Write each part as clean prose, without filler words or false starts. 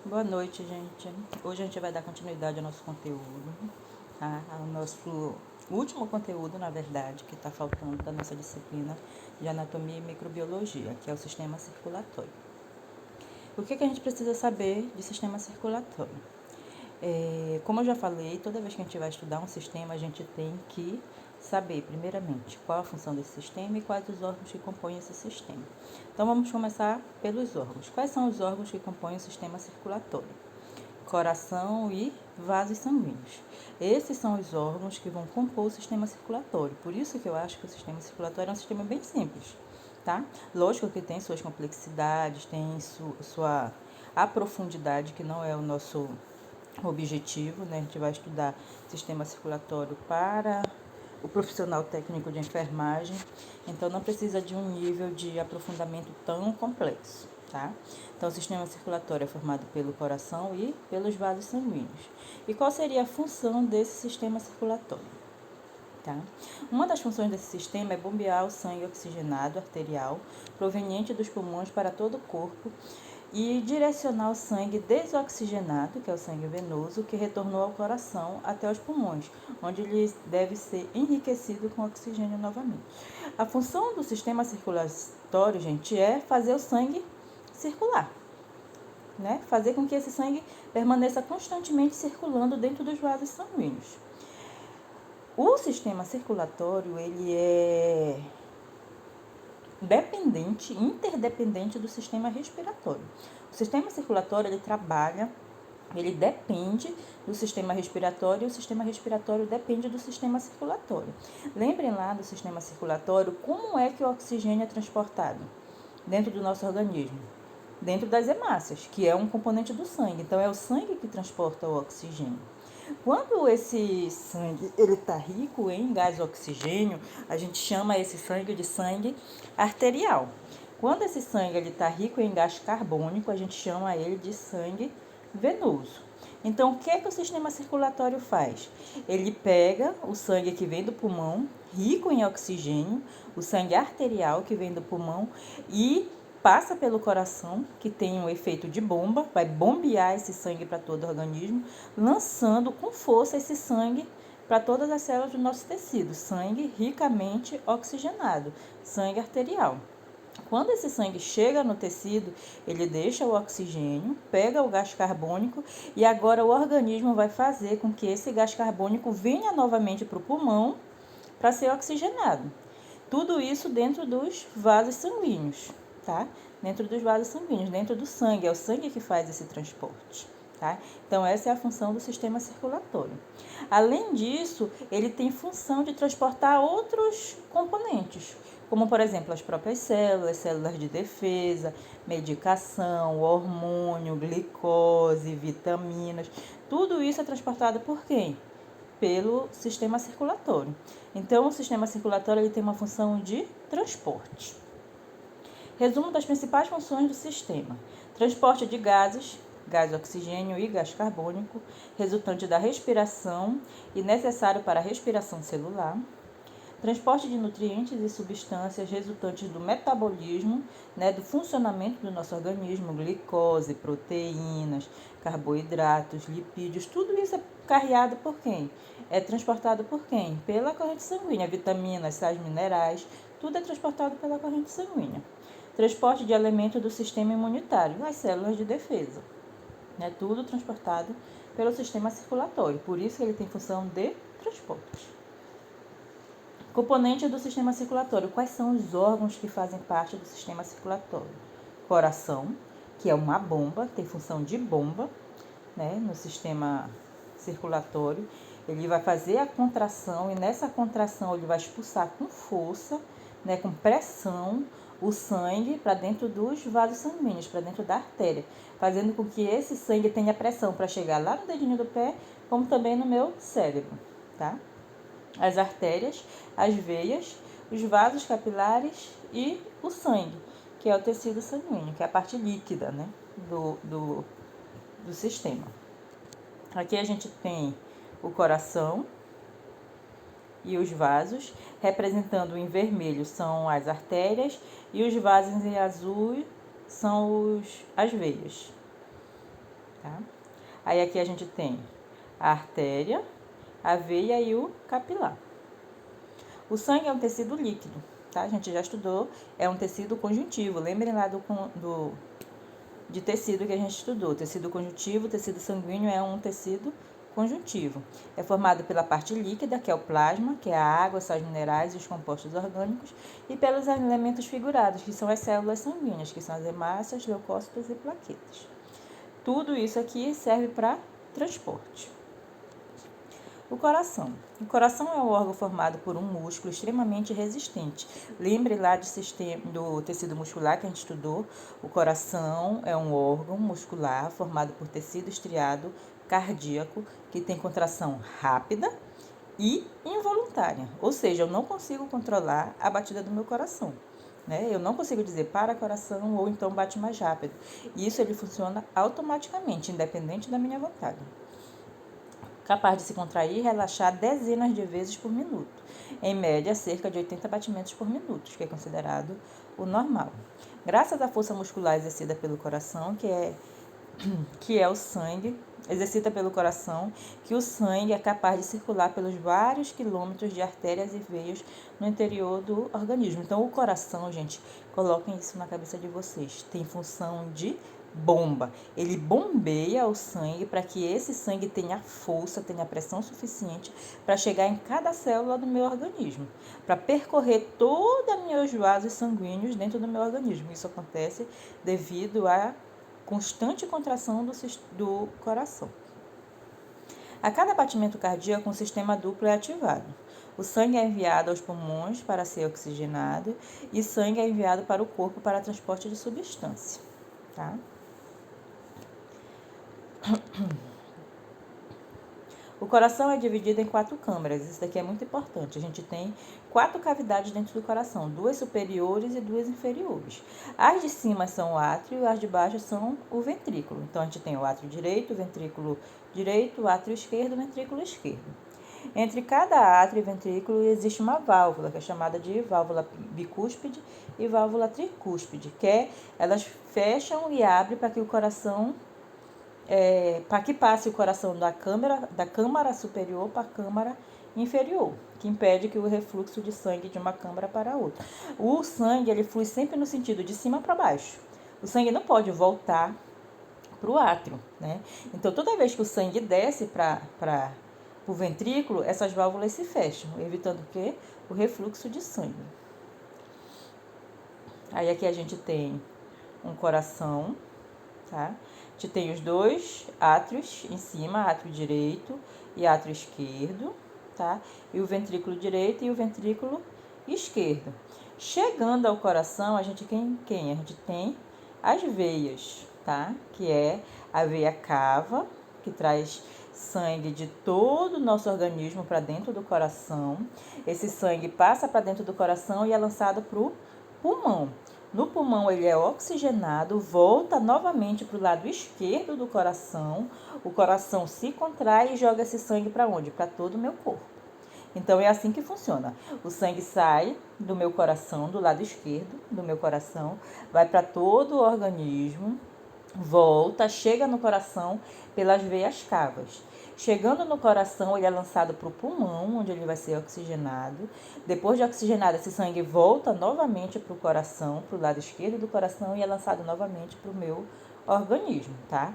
Boa noite, gente. Hoje a gente vai dar continuidade ao nosso conteúdo, tá? Ao nosso último conteúdo, na verdade, que está faltando da nossa disciplina de anatomia e microbiologia, que é o sistema circulatório. O que a gente precisa saber de sistema circulatório? Como eu já falei, toda vez que a gente vai estudar um sistema, a gente tem que saber, primeiramente, qual a função desse sistema e quais os órgãos que compõem esse sistema. Então, vamos começar pelos órgãos. Quais são os órgãos que compõem o sistema circulatório? Coração e vasos sanguíneos. Esses são os órgãos que vão compor o sistema circulatório. Por isso que eu acho que o sistema circulatório é um sistema bem simples, tá? Lógico que tem suas complexidades, tem sua a profundidade, que não é o nosso objetivo, né? A gente vai estudar sistema circulatório para o profissional técnico de enfermagem, então não precisa de um nível de aprofundamento tão complexo, tá? Então, o sistema circulatório é formado pelo coração e pelos vasos sanguíneos. E qual seria a função desse sistema circulatório? Tá? Uma das funções desse sistema é bombear o sangue oxigenado arterial proveniente dos pulmões para todo o corpo e direcionar o sangue desoxigenado, que é o sangue venoso, que retornou ao coração até os pulmões, onde ele deve ser enriquecido com oxigênio novamente. A função do sistema circulatório, gente, é fazer o sangue circular, né? Fazer com que esse sangue permaneça constantemente circulando dentro dos vasos sanguíneos. O sistema circulatório, ele é dependente, interdependente do sistema respiratório. O sistema circulatório, ele depende do sistema respiratório e o sistema respiratório depende do sistema circulatório. Lembrem lá do sistema circulatório, como é que o oxigênio é transportado dentro do nosso organismo? Dentro das hemácias, que é um componente do sangue. Então, é o sangue que transporta o oxigênio. Quando esse sangue está rico em gás oxigênio, a gente chama esse sangue de sangue arterial. Quando esse sangue está rico em gás carbônico, a gente chama ele de sangue venoso. Então, o que é que o sistema circulatório faz? Ele pega o sangue que vem do pulmão, rico em oxigênio, o sangue arterial que vem do pulmão e passa pelo coração, que tem um efeito de bomba, vai bombear esse sangue para todo o organismo, lançando com força esse sangue para todas as células do nosso tecido, sangue ricamente oxigenado, sangue arterial. Quando esse sangue chega no tecido, ele deixa o oxigênio, pega o gás carbônico e agora o organismo vai fazer com que esse gás carbônico venha novamente para o pulmão para ser oxigenado. Tudo isso dentro dos vasos sanguíneos, tá? Dentro dos vasos sanguíneos, dentro do sangue, é o sangue que faz esse transporte, tá? Então, essa é a função do sistema circulatório. Além disso, ele tem função de transportar outros componentes, como, por exemplo, as próprias células de defesa, medicação, hormônio, glicose, vitaminas. Tudo isso é transportado por quem? Pelo sistema circulatório. Então, o sistema circulatório ele tem uma função de transporte. Resumo das principais funções do sistema: transporte de gases, gás oxigênio e gás carbônico, resultante da respiração e necessário para a respiração celular. Transporte de nutrientes e substâncias resultantes do metabolismo, do funcionamento do nosso organismo, glicose, proteínas, carboidratos, lipídios, tudo isso é carreado por quem? É transportado por quem? Pela corrente sanguínea, vitaminas, sais minerais, tudo é transportado pela corrente sanguínea. Transporte de elementos do sistema imunitário, as células de defesa, tudo transportado pelo sistema circulatório, por isso ele tem função de transporte. Componentes do sistema circulatório. Quais são os órgãos que fazem parte do sistema circulatório? Coração, que é uma bomba, tem função de bomba, no sistema circulatório. Ele vai fazer a contração e nessa contração ele vai expulsar com força, com pressão, o sangue para dentro dos vasos sanguíneos, para dentro da artéria, fazendo com que esse sangue tenha pressão para chegar lá no dedinho do pé, como também no meu cérebro, tá? As artérias, as veias, os vasos capilares e o sangue, que é o tecido sanguíneo, que é a parte líquida, do sistema. Aqui a gente tem o coração e os vasos, representando em vermelho são as artérias e os vasos em azul são as veias. Tá? tá? Aí aqui a gente tem a artéria, a veia e o capilar. O sangue é um tecido líquido, tá? A gente já estudou, é um tecido conjuntivo. Lembrem lá de tecido que a gente estudou. Tecido conjuntivo, tecido sanguíneo é um tecido conjuntivo. É formado pela parte líquida, que é o plasma, que é a água, sais minerais e os compostos orgânicos, e pelos elementos figurados, que são as células sanguíneas, que são as hemácias, leucócitos e plaquetas. Tudo isso aqui serve para transporte. O coração. O coração é um órgão formado por um músculo extremamente resistente. Lembre lá do tecido muscular que a gente estudou. O coração é um órgão muscular formado por tecido estriado cardíaco que tem contração rápida e involuntária. Ou seja, eu não consigo controlar a batida do meu coração. Eu não consigo dizer para coração ou então bate mais rápido. Isso ele funciona automaticamente, independente da minha vontade. Capaz de se contrair e relaxar dezenas de vezes por minuto. Em média, cerca de 80 batimentos por minuto, que é considerado o normal. Graças à força muscular exercida pelo coração, que é o sangue, exercita pelo coração, que o sangue é capaz de circular pelos vários quilômetros de artérias e veias no interior do organismo. Então, o coração, gente, coloquem isso na cabeça de vocês, tem função de bomba. Ele bombeia o sangue para que esse sangue tenha força, tenha pressão suficiente para chegar em cada célula do meu organismo, para percorrer todos os meus vasos sanguíneos dentro do meu organismo. Isso acontece devido à constante contração do coração. A cada batimento cardíaco, um sistema duplo é ativado. O sangue é enviado aos pulmões para ser oxigenado e sangue é enviado para o corpo para transporte de substância, tá? O coração é dividido em 4 câmaras, isso daqui é muito importante. A gente tem 4 cavidades dentro do coração, 2 superiores e 2 inferiores. As de cima são o átrio e as de baixo são o ventrículo. Então, a gente tem o átrio direito, o ventrículo direito, o átrio esquerdo, o ventrículo esquerdo. Entre cada átrio e ventrículo existe uma válvula, que é chamada de válvula bicúspide e válvula tricúspide, elas fecham e abrem para que o coração para que passe o coração da câmara superior para a câmara inferior, que impede que o refluxo de sangue de uma câmara para a outra. O sangue ele flui sempre no sentido de cima para baixo. O sangue não pode voltar para o átrio, né? Então, toda vez que o sangue desce para o ventrículo, essas válvulas se fecham, evitando o quê? O refluxo de sangue. Aí aqui a gente tem um coração, tá? A gente tem os 2 átrios em cima, átrio direito e átrio esquerdo, tá? E o ventrículo direito e o ventrículo esquerdo. Chegando ao coração, a gente A gente tem as veias, tá? Que é a veia cava, que traz sangue de todo o nosso organismo para dentro do coração. Esse sangue passa para dentro do coração e é lançado para o pulmão. No pulmão ele é oxigenado, volta novamente para o lado esquerdo do coração, o coração se contrai e joga esse sangue para onde? Para todo o meu corpo. Então é assim que funciona. O sangue sai do meu coração, do lado esquerdo do meu coração, vai para todo o organismo, volta, chega no coração pelas veias cavas. Chegando no coração, ele é lançado para o pulmão, onde ele vai ser oxigenado. Depois de oxigenado, esse sangue volta novamente para o coração, para o lado esquerdo do coração, e é lançado novamente para o meu organismo, tá?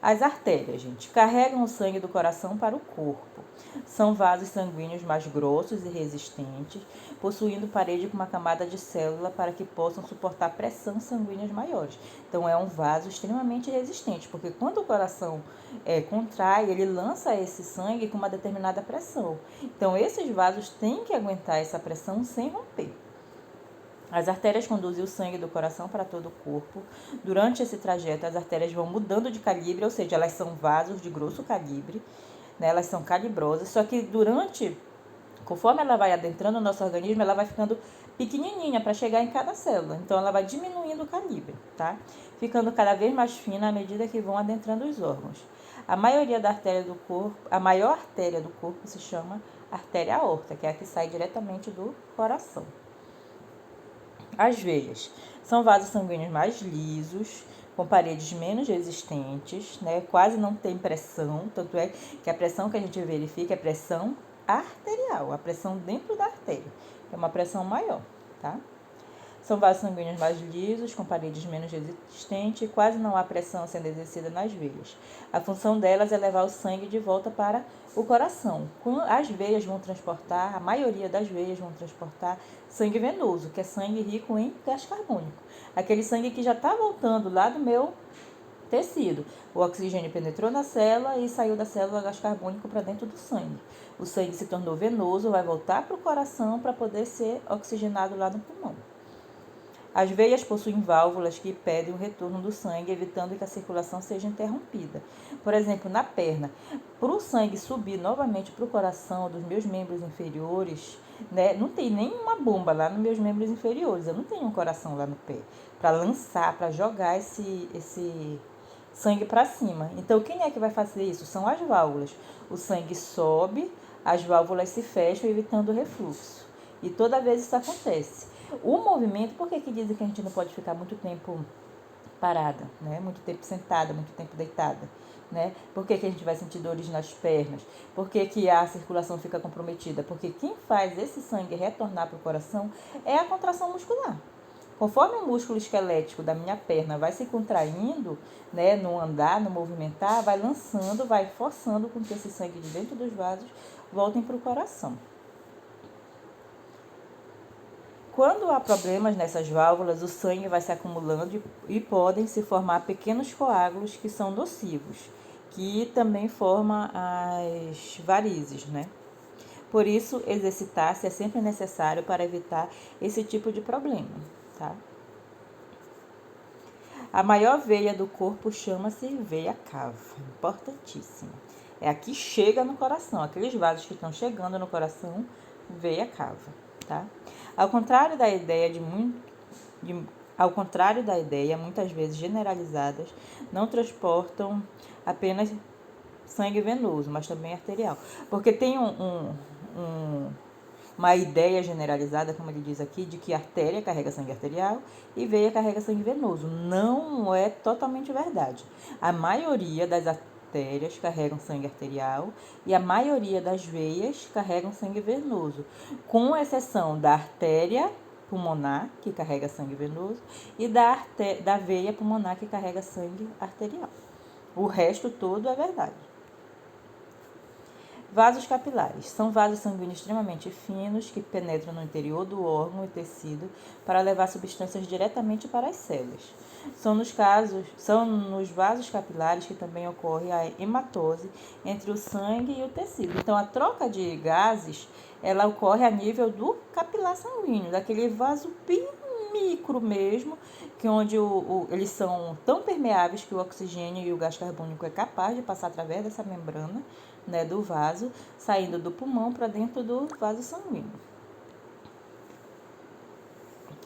As artérias, gente, carregam o sangue do coração para o corpo. São vasos sanguíneos mais grossos e resistentes, possuindo parede com uma camada de célula para que possam suportar pressão sanguíneas maiores. Então, é um vaso extremamente resistente, porque quando o coração contrai, ele lança esse sangue com uma determinada pressão. Então, esses vasos têm que aguentar essa pressão sem romper. As artérias conduzem o sangue do coração para todo o corpo. Durante esse trajeto, as artérias vão mudando de calibre, ou seja, elas são vasos de grosso calibre, né? Elas são calibrosas, só que conforme ela vai adentrando o nosso organismo, ela vai ficando pequenininha para chegar em cada célula. Então, ela vai diminuindo o calibre, tá? Ficando cada vez mais fina à medida que vão adentrando os órgãos. A maior artéria do corpo se chama artéria aorta, que é a que sai diretamente do coração. As veias são vasos sanguíneos mais lisos, com paredes menos resistentes, né? Quase não tem pressão, tanto é que a pressão que a gente verifica é pressão arterial, a pressão dentro da artéria, que é uma pressão maior, tá? São vasos sanguíneos mais lisos, com paredes menos resistentes e quase não há pressão sendo exercida nas veias. A função delas é levar o sangue de volta para o coração. As veias vão transportar, a maioria das veias vão transportar sangue venoso, que é sangue rico em gás carbônico. Aquele sangue que já está voltando lá do meu tecido. O oxigênio penetrou na célula e saiu da célula gás carbônico para dentro do sangue. O sangue se tornou venoso, vai voltar para o coração para poder ser oxigenado lá no pulmão. As veias possuem válvulas que impedem o retorno do sangue, evitando que a circulação seja interrompida. Por exemplo, na perna, para o sangue subir novamente para o coração dos meus membros inferiores, né, não tem nenhuma bomba lá nos meus membros inferiores, eu não tenho um coração lá no pé para lançar, para jogar esse sangue para cima. Então, quem é que vai fazer isso? São as válvulas. O sangue sobe, as válvulas se fecham, evitando o refluxo. E toda vez isso acontece. O movimento, por que dizem que a gente não pode ficar muito tempo parada, né? Muito tempo sentada, muito tempo deitada, né? Por que a gente vai sentir dores nas pernas? Por que a circulação fica comprometida? Porque quem faz esse sangue retornar para o coração é a contração muscular. Conforme o músculo esquelético da minha perna vai se contraindo, né, no andar, no movimentar, vai lançando, vai forçando com que esse sangue de dentro dos vasos voltem para o coração. Quando há problemas nessas válvulas, o sangue vai se acumulando e podem se formar pequenos coágulos que são nocivos, que também formam as varizes, né? Por isso, exercitar-se é sempre necessário para evitar esse tipo de problema, tá? A maior veia do corpo chama-se veia cava, importantíssima. É a que chega no coração, aqueles vasos que estão chegando no coração, veia cava, tá? Ao contrário da ideia muitas vezes generalizadas, não transportam apenas sangue venoso, mas também arterial. Porque tem uma ideia generalizada, como ele diz aqui, de que artéria carrega sangue arterial e veia carrega sangue venoso. Não é totalmente verdade. A maioria das artérias carregam sangue arterial e a maioria das veias carregam sangue venoso, com exceção da artéria pulmonar, que carrega sangue venoso, e da veia pulmonar, que carrega sangue arterial. O resto todo é verdade. Vasos capilares. São vasos sanguíneos extremamente finos que penetram no interior do órgão e tecido para levar substâncias diretamente para as células. São nos vasos capilares que também ocorre a hematose entre o sangue e o tecido. Então, a troca de gases, ela ocorre a nível do capilar sanguíneo, daquele vaso bem micro mesmo, que onde eles são tão permeáveis que o oxigênio e o gás carbônico é capaz de passar através dessa membrana, né, do vaso, saindo do pulmão para dentro do vaso sanguíneo.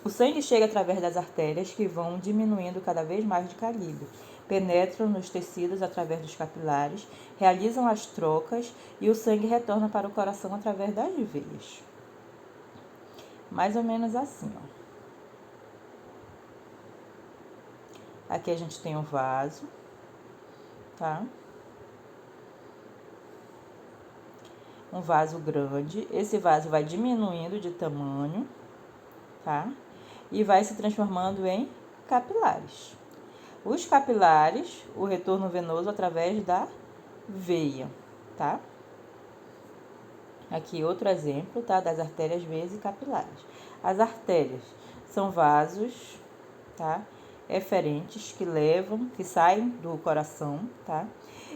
O sangue chega através das artérias, que vão diminuindo cada vez mais de calibre, penetram nos tecidos através dos capilares, realizam as trocas e o sangue retorna para o coração através das veias. Mais ou menos assim, ó. Aqui a gente tem o vaso, tá? Um vaso grande. Esse vaso vai diminuindo de tamanho, tá? E vai se transformando em capilares. Os capilares, o retorno venoso através da veia, tá? Aqui outro exemplo, tá? Das artérias, veias e capilares. As artérias são vasos, tá? Eferentes que saem do coração, tá?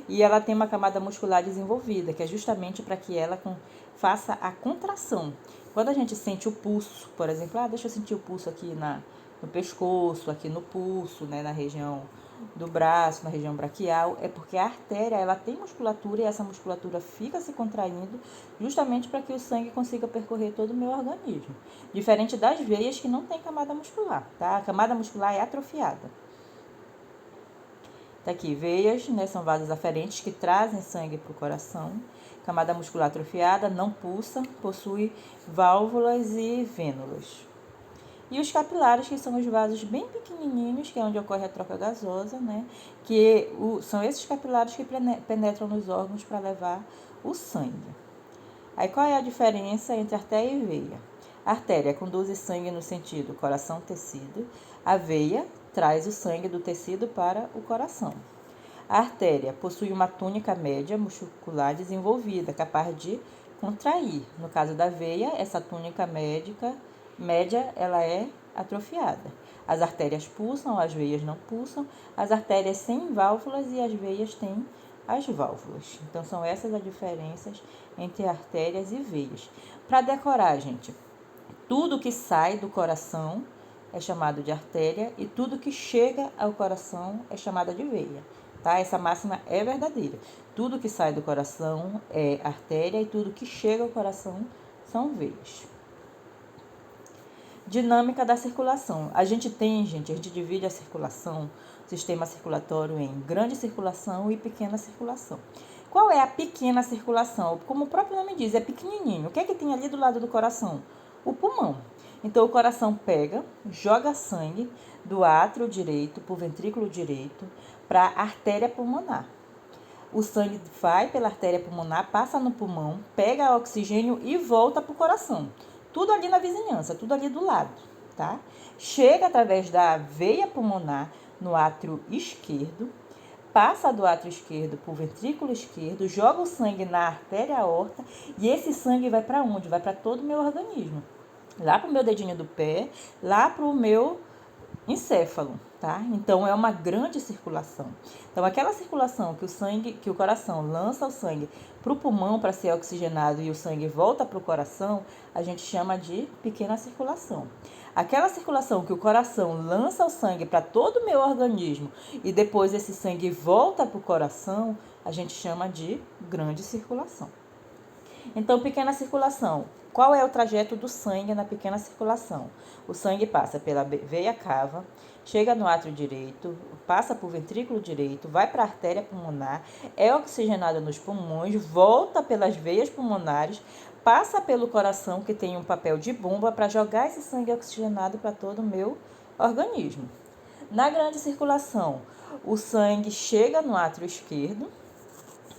E ela tem uma camada muscular desenvolvida, que é justamente para que ela faça a contração. Quando a gente sente o pulso, por exemplo, deixa eu sentir o pulso aqui no pescoço, aqui no pulso, né, na região do braço, na região braquial, é porque a artéria, ela tem musculatura e essa musculatura fica se contraindo justamente para que o sangue consiga percorrer todo o meu organismo. Diferente das veias, que não tem camada muscular, tá? A camada muscular é atrofiada. Tá aqui, veias, né, são vasos aferentes que trazem sangue para o coração. Camada muscular atrofiada, não pulsa, possui válvulas e vênulas. E os capilares, que são os vasos bem pequenininhos, que é onde ocorre a troca gasosa, né? São esses capilares que penetram nos órgãos para levar o sangue. Aí qual é a diferença entre artéria e veia? A artéria conduz sangue no sentido coração-tecido. A veia traz o sangue do tecido para o coração. A artéria possui uma túnica média muscular desenvolvida, capaz de contrair. No caso da veia, essa túnica média ela é atrofiada. As artérias pulsam, as veias não pulsam. As artérias têm válvulas e as veias têm as válvulas. Então, são essas as diferenças entre artérias e veias. Para decorar, gente, tudo que sai do coração é chamado de artéria e tudo que chega ao coração é chamada de veia. Tá? Essa máxima é verdadeira. Tudo que sai do coração é artéria e tudo que chega ao coração são veias. Dinâmica da circulação. A gente divide a circulação, o sistema circulatório em grande circulação e pequena circulação. Qual é a pequena circulação? Como o próprio nome diz, é pequenininho. O que é que tem ali do lado do coração? O pulmão. Então, o coração pega, joga sangue do átrio direito para o ventrículo direito para a artéria pulmonar. O sangue vai pela artéria pulmonar, passa no pulmão, pega oxigênio e volta para o coração. Tudo ali na vizinhança, tudo ali do lado, tá? Chega através da veia pulmonar no átrio esquerdo, passa do átrio esquerdo para o ventrículo esquerdo, joga o sangue na artéria aorta e esse sangue vai para onde? Vai para todo o meu organismo. Lá para o meu dedinho do pé, lá para o meu encéfalo, tá? Então é uma grande circulação. Então aquela circulação que o coração lança o sangue para o pulmão para ser oxigenado e o sangue volta para o coração, a gente chama de pequena circulação. Aquela circulação que o coração lança o sangue para todo o meu organismo e depois esse sangue volta para o coração, a gente chama de grande circulação. Então, pequena circulação. Qual é o trajeto do sangue na pequena circulação? O sangue passa pela veia cava, chega no átrio direito, passa por ventrículo direito, vai para a artéria pulmonar, é oxigenado nos pulmões, volta pelas veias pulmonares, passa pelo coração, que tem um papel de bomba para jogar esse sangue oxigenado para todo o meu organismo. Na grande circulação, o sangue chega no átrio esquerdo,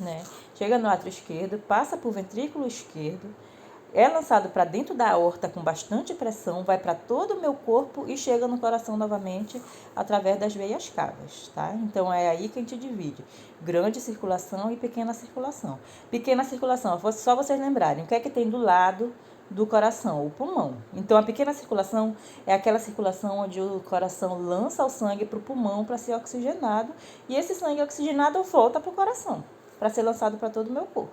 né? Chega no átrio esquerdo, passa por ventrículo esquerdo, é lançado para dentro da aorta com bastante pressão, vai para todo o meu corpo e chega no coração novamente através das veias cavas, tá? Então é aí que a gente divide grande circulação e pequena circulação. Pequena circulação, só vocês lembrarem, o que é que tem do lado do coração? O pulmão. Então a pequena circulação é aquela circulação onde o coração lança o sangue para o pulmão para ser oxigenado e esse sangue oxigenado volta para o coração para ser lançado para todo o meu corpo.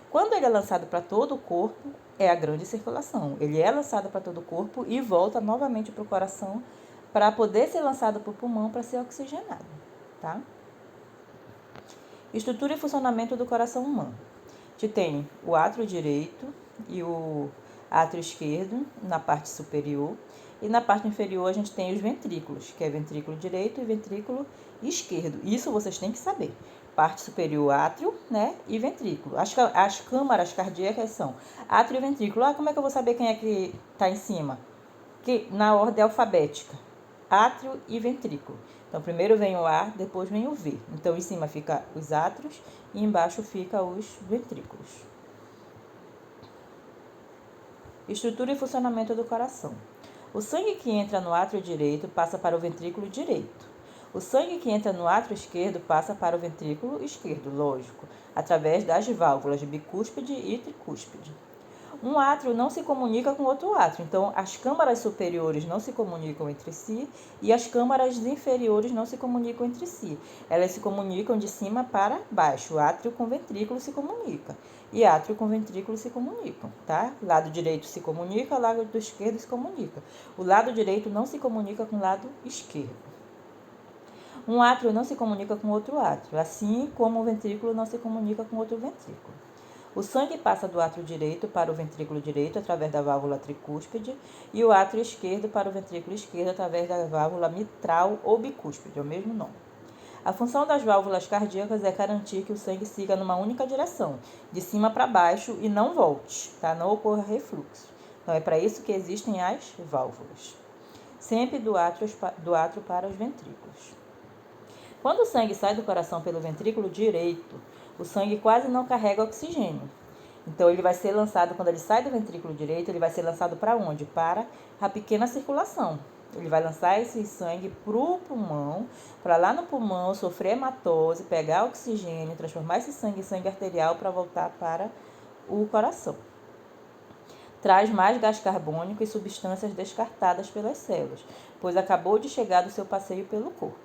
Quando ele é lançado para todo o corpo, é a grande circulação. Ele é lançado para todo o corpo e volta novamente para o coração para poder ser lançado para o pulmão para ser oxigenado, tá? Estrutura e funcionamento do coração humano. A gente tem o átrio direito e o átrio esquerdo na parte superior. E na parte inferior a gente tem os ventrículos, que é ventrículo direito e ventrículo esquerdo. Isso vocês têm que saber. Parte superior, átrio, né, e ventrículo. As câmaras cardíacas são átrio e ventrículo. Como é que eu vou saber quem é que está em cima? Que na ordem alfabética. Átrio e ventrículo. Então, primeiro vem o A, depois vem o V. Então, em cima fica os átrios e embaixo fica os ventrículos. Estrutura e funcionamento do coração. O sangue que entra no átrio direito passa para o ventrículo direito. O sangue que entra no átrio esquerdo passa para o ventrículo esquerdo, lógico, através das válvulas bicúspide e tricúspide. Um átrio não se comunica com outro átrio, então as câmaras superiores não se comunicam entre si e as câmaras inferiores não se comunicam entre si. Elas se comunicam de cima para baixo. O átrio com ventrículo se comunica e átrio com ventrículo se comunicam, tá? Lado direito se comunica, lado esquerdo se comunica. O lado direito não se comunica com o lado esquerdo. Um átrio não se comunica com outro átrio, assim como o ventrículo não se comunica com outro ventrículo. O sangue passa do átrio direito para o ventrículo direito através da válvula tricúspide e o átrio esquerdo para o ventrículo esquerdo através da válvula mitral ou bicúspide, é o mesmo nome. A função das válvulas cardíacas é garantir que o sangue siga numa única direção, de cima para baixo e não volte, tá? Não ocorra refluxo. Então é para isso que existem as válvulas. sempre do átrio para os ventrículos. Quando o sangue sai do coração pelo ventrículo direito, o sangue quase não carrega oxigênio. Então, ele vai ser lançado, quando ele sai do ventrículo direito, ele vai ser lançado para onde? Para a pequena circulação. Ele vai lançar esse sangue para o pulmão, para lá no pulmão sofrer hematose, pegar oxigênio, transformar esse sangue em sangue arterial para voltar para o coração. Traz mais gás carbônico e substâncias descartadas pelas células, pois acabou de chegar do seu passeio pelo corpo.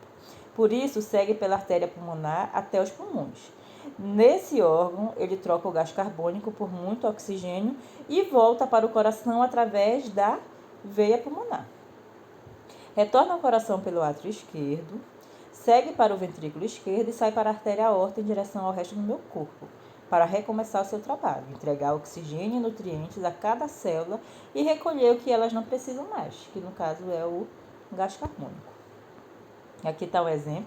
Por isso, segue pela artéria pulmonar até os pulmões. Nesse órgão, ele troca o gás carbônico por muito oxigênio e volta para o coração através da veia pulmonar. Retorna ao coração pelo átrio esquerdo, segue para o ventrículo esquerdo e sai para a artéria aorta em direção ao resto do meu corpo, para recomeçar o seu trabalho, entregar oxigênio e nutrientes a cada célula e recolher o que elas não precisam mais, que no caso é o gás carbônico. Aqui está um exemplo,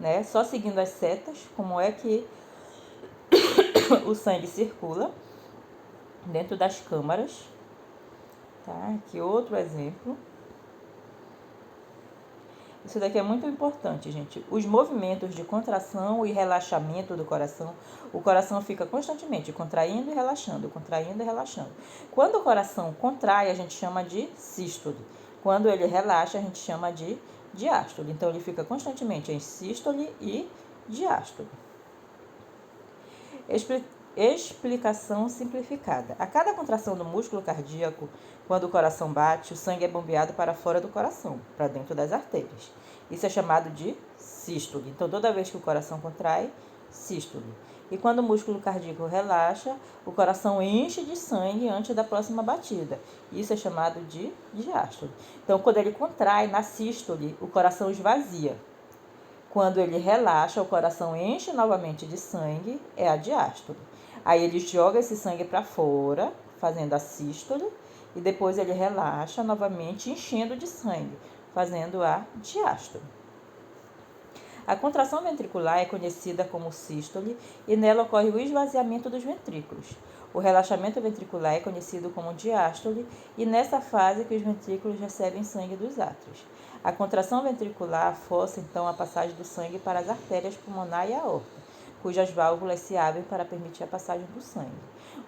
né? Só seguindo as setas, como é que o sangue circula dentro das câmaras. Tá? Aqui outro exemplo. Isso daqui é muito importante, gente. Os movimentos de contração e relaxamento do coração, o coração fica constantemente contraindo e relaxando, contraindo e relaxando. Quando o coração contrai, a gente chama de sístole. Quando ele relaxa, a gente chama de diástole. Então, ele fica constantemente em sístole e diástole. Explicação simplificada. A cada contração do músculo cardíaco, quando o coração bate, o sangue é bombeado para fora do coração, para dentro das artérias. Isso é chamado de sístole. Então, toda vez que o coração contrai, sístole. E quando o músculo cardíaco relaxa, o coração enche de sangue antes da próxima batida. Isso é chamado de diástole. Então, quando ele contrai na sístole, o coração esvazia. Quando ele relaxa, o coração enche novamente de sangue, é a diástole. Aí ele joga esse sangue para fora, fazendo a sístole, e depois ele relaxa novamente, enchendo de sangue, fazendo a diástole. A contração ventricular é conhecida como sístole e nela ocorre o esvaziamento dos ventrículos. O relaxamento ventricular é conhecido como diástole e nessa fase que os ventrículos recebem sangue dos átrios. A contração ventricular força então a passagem do sangue para as artérias pulmonar e aorta, cujas válvulas se abrem para permitir a passagem do sangue.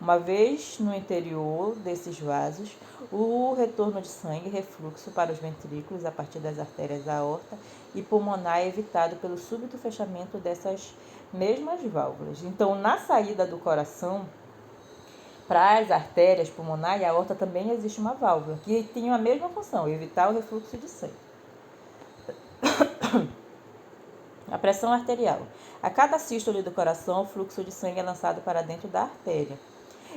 Uma vez no interior desses vasos, o retorno de sangue e refluxo para os ventrículos a partir das artérias aorta e pulmonar é evitado pelo súbito fechamento dessas mesmas válvulas. Então, na saída do coração, para as artérias pulmonar e aorta também existe uma válvula que tem a mesma função, evitar o refluxo de sangue. A pressão arterial. A cada sístole do coração, o fluxo de sangue é lançado para dentro da artéria.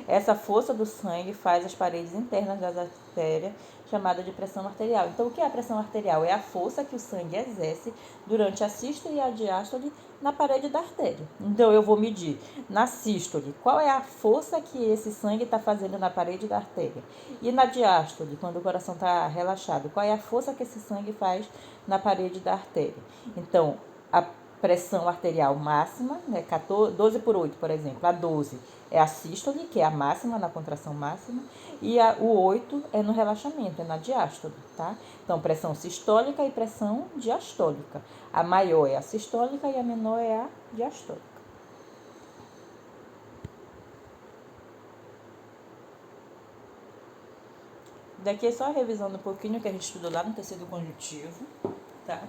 Essa força do sangue faz as paredes internas das artérias, chamada de pressão arterial. Então, o que é a pressão arterial? É a força que o sangue exerce durante a sístole e a diástole na parede da artéria. Então, eu vou medir na sístole qual é a força que esse sangue está fazendo na parede da artéria. E na diástole, quando o coração está relaxado, qual é a força que esse sangue faz na parede da artéria. Então, a pressão arterial máxima, né, 12/8, por exemplo, a 12 é a sístole, que é a máxima, na contração máxima, e o 8 é no relaxamento, é na diástole, tá? Então, pressão sistólica e pressão diastólica. A maior é a sistólica e a menor é a diastólica. Daqui é só revisando um pouquinho que a gente estudou lá no tecido conjuntivo, tá?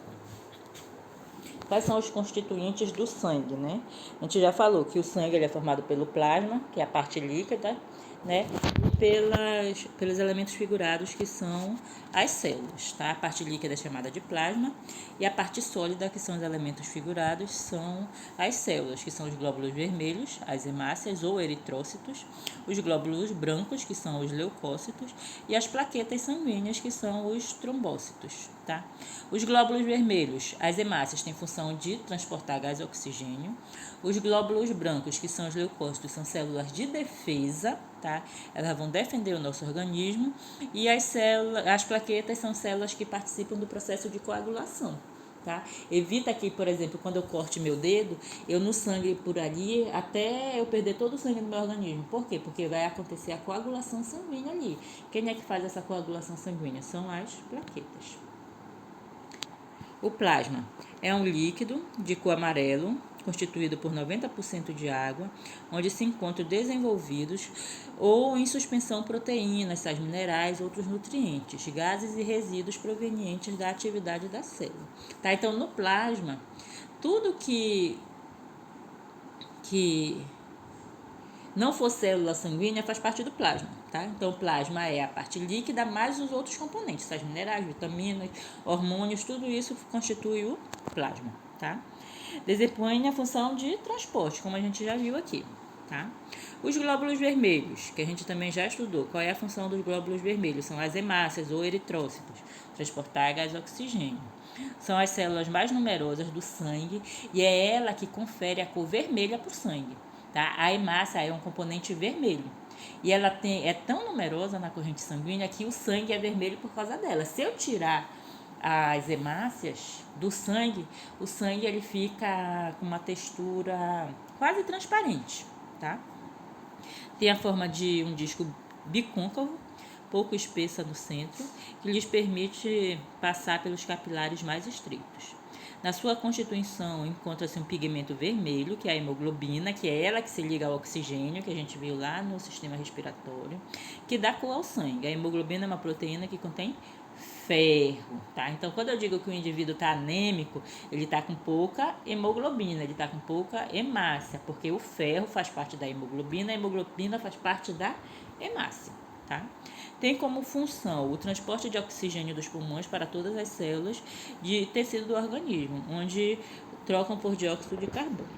Quais são os constituintes do sangue, né? A gente já falou que o sangue ele é formado pelo plasma, que é a parte líquida, né? E pelos elementos figurados, que são as células, tá? A parte líquida é chamada de plasma e a parte sólida, que são os elementos figurados, são as células, que são os glóbulos vermelhos, as hemácias ou eritrócitos, os glóbulos brancos, que são os leucócitos, e as plaquetas sanguíneas, que são os trombócitos, tá? Os glóbulos vermelhos, as hemácias, têm função de transportar gás e oxigênio. Os glóbulos brancos, que são os leucócitos, são células de defesa, tá? Elas vão defender o nosso organismo. E as plaquetas são células que participam do processo de coagulação, tá? Evita que, por exemplo, quando eu corte meu dedo, eu não sangre por ali até eu perder todo o sangue do meu organismo. Por quê? Porque vai acontecer a coagulação sanguínea ali. Quem é que faz essa coagulação sanguínea? São as plaquetas. O plasma é um líquido de cor amarelo, constituído por 90% de água, onde se encontram desenvolvidos ou em suspensão proteínas, sais minerais, outros nutrientes, gases e resíduos provenientes da atividade da célula. Tá? Então, no plasma, tudo que não for célula sanguínea faz parte do plasma, tá? Então, o plasma é a parte líquida mais os outros componentes, sais minerais, vitaminas, hormônios, tudo isso constitui o plasma, tá? Desempenha a função de transporte, como a gente já viu aqui, tá? Os glóbulos vermelhos, que a gente também já estudou, qual é a função dos glóbulos vermelhos? São as hemácias ou eritrócitos, transportar gás oxigênio. São as células mais numerosas do sangue e é ela que confere a cor vermelha para o sangue. Tá? A hemácia é um componente vermelho e ela é tão numerosa na corrente sanguínea que o sangue é vermelho por causa dela. Se eu tirar as hemácias do sangue, o sangue ele fica com uma textura quase transparente, tá? Tem a forma de um disco bicôncavo, pouco espessa no centro, que lhes permite passar pelos capilares mais estreitos. Na sua constituição encontra-se um pigmento vermelho, que é a hemoglobina, que é ela que se liga ao oxigênio, que a gente viu lá no sistema respiratório, que dá cor ao sangue. A hemoglobina é uma proteína que contém ferro, tá? Então, quando eu digo que o indivíduo está anêmico, ele está com pouca hemoglobina, ele está com pouca hemácia, porque o ferro faz parte da hemoglobina, a hemoglobina faz parte da hemácia, tá? Tem como função o transporte de oxigênio dos pulmões para todas as células de tecido do organismo, onde trocam por dióxido de carbono.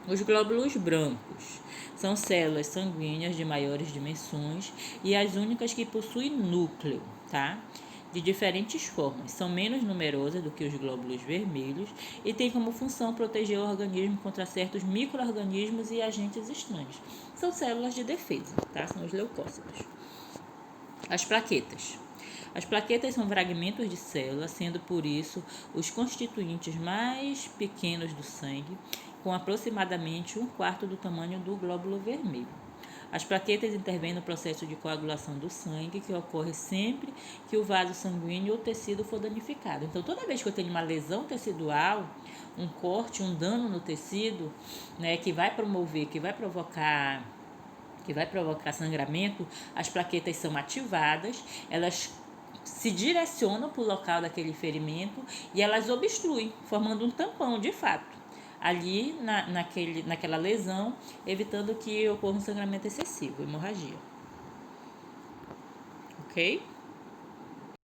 Os glóbulos brancos são células sanguíneas de maiores dimensões e as únicas que possuem núcleo, tá? De diferentes formas. São menos numerosas do que os glóbulos vermelhos e têm como função proteger o organismo contra certos micro-organismos e agentes estranhos. São células de defesa, tá? São os leucócitos. As plaquetas. As plaquetas são fragmentos de célula, sendo por isso os constituintes mais pequenos do sangue, com aproximadamente 1/4 do tamanho do glóbulo vermelho. As plaquetas intervêm no processo de coagulação do sangue, que ocorre sempre que o vaso sanguíneo ou tecido for danificado. Então, toda vez que eu tenho uma lesão tecidual, um corte, um dano no tecido, né, que vai provocar sangramento, as plaquetas são ativadas, elas se direcionam para o local daquele ferimento e elas obstruem, formando um tampão de fato ali naquela lesão, evitando que ocorra um sangramento excessivo, hemorragia. Ok?